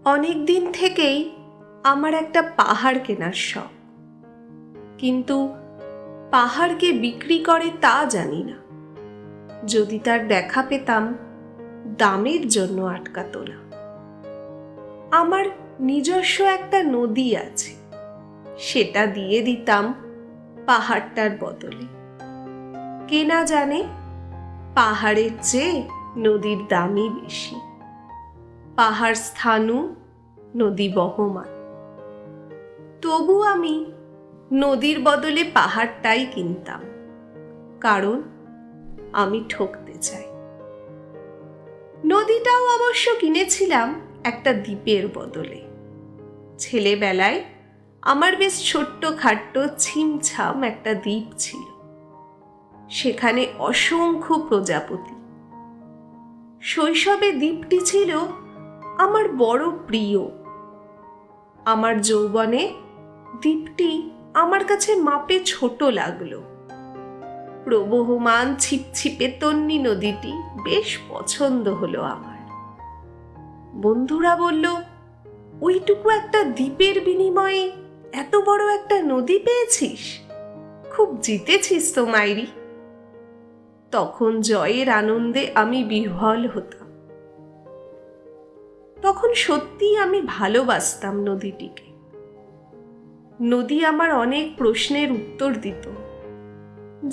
অনেক দিন থেকেই আমার একটা পাহাড় কেনার শখ, কিন্তু পাহাড়কে বিক্রি করে তা জানি না। যদি তার দেখা পেতাম, দামের জন্য আটকাতো না। আমার নিজস্ব একটা নদী আছে, সেটা দিয়ে দিতাম পাহাড়টার বদলে। কে না জানে পাহাড়ের চেয়ে নদীর দামই বেশি। পাহাড় স্থাণু, নদী বহমান। তবু আমি নদীর বদলে পাহাড়টাই কিনতাম, কারণ আমি ঠকতে চাই। নদীটাও অবশ্য কিনেছিলাম একটা দ্বীপের বদলে। ছেলেবেলায় আমার বেশ ছোট্ট খাট্ট ছিমছাম একটা দ্বীপ ছিল, সেখানে অসংখ্য প্রজাপতি। শৈশবে দ্বীপটি ছিল আমার বড় প্রিয়। আমার যৌবনে দ্বীপটি আমার কাছে মাপে ছোট লাগলো। প্রবহমান ছিপছিপে তন্নি নদীটি বেশ পছন্দ হলো আমার। বন্ধুরা বলল, ওইটুকু একটা দ্বীপের বিনিময়ে এত বড় একটা নদী পেয়েছিস, খুব জিতেছিস তো মাইরি। তখন জয়ের আনন্দে আমি বিহ্বল হতাম। তখন সত্যিই আমি ভালোবাসতাম নদীটিকে। নদী আমার অনেক প্রশ্নের উত্তর দিত,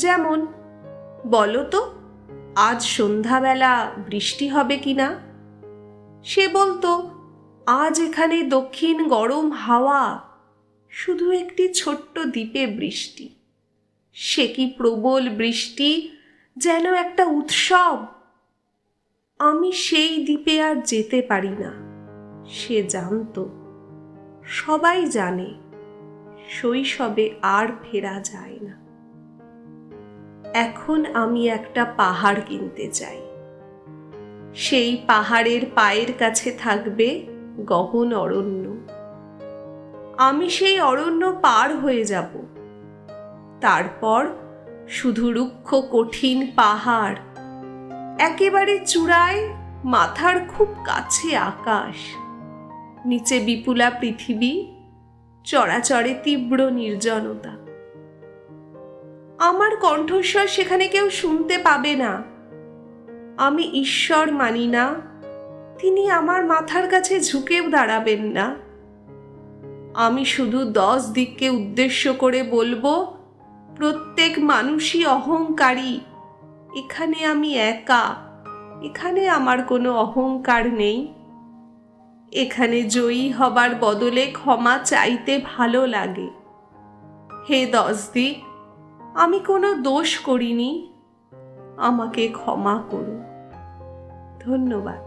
যেমন, বলো তো আজ সন্ধ্যাবেলা বৃষ্টি হবে কিনা। সে বলতো, আজ এখানে দক্ষিণ গরম হাওয়া, শুধু একটি ছোট্ট দ্বীপে বৃষ্টি। সে কি প্রবল বৃষ্টি, যেন একটা উৎসব। আমি সেই দ্বীপে আর যেতে পারি না। সে জানতো, সবাই জানে, শৈশবে আর ফেরা যায় না। এখন আমি একটা পাহাড় কিনতে চাই। সেই পাহাড়ের পায়ের কাছে থাকবে গহন অরণ্য। আমি সেই অরণ্য পার হয়ে যাব। তারপর শুধু রুক্ষ কঠিন পাহাড়, একেবারে চূড়ায় মাথার খুব কাছে আকাশ, নিচে বিপুলা পৃথিবী, চরাচরে তীব্র নির্জনতা। আমার কণ্ঠস্বর সেখানে কেউ শুনতে পাবে না। আমি ঈশ্বর মানি না, তিনি আমার মাথার কাছে ঝুঁকেও দাঁড়াবেন না। আমি শুধু 10 দিককে উদ্দেশ্য করে বলবো, প্রত্যেক মানুষই অহংকারী। এখানে আমি একা, এখানে আমার কোনো অহংকার নেই। এখানে জয়ী হবার বদলে ক্ষমা চাইতে ভালো লাগে। হে 10 দিক, আমি কোনো দোষ করিনি, আমাকে ক্ষমা করো। ধন্যবাদ।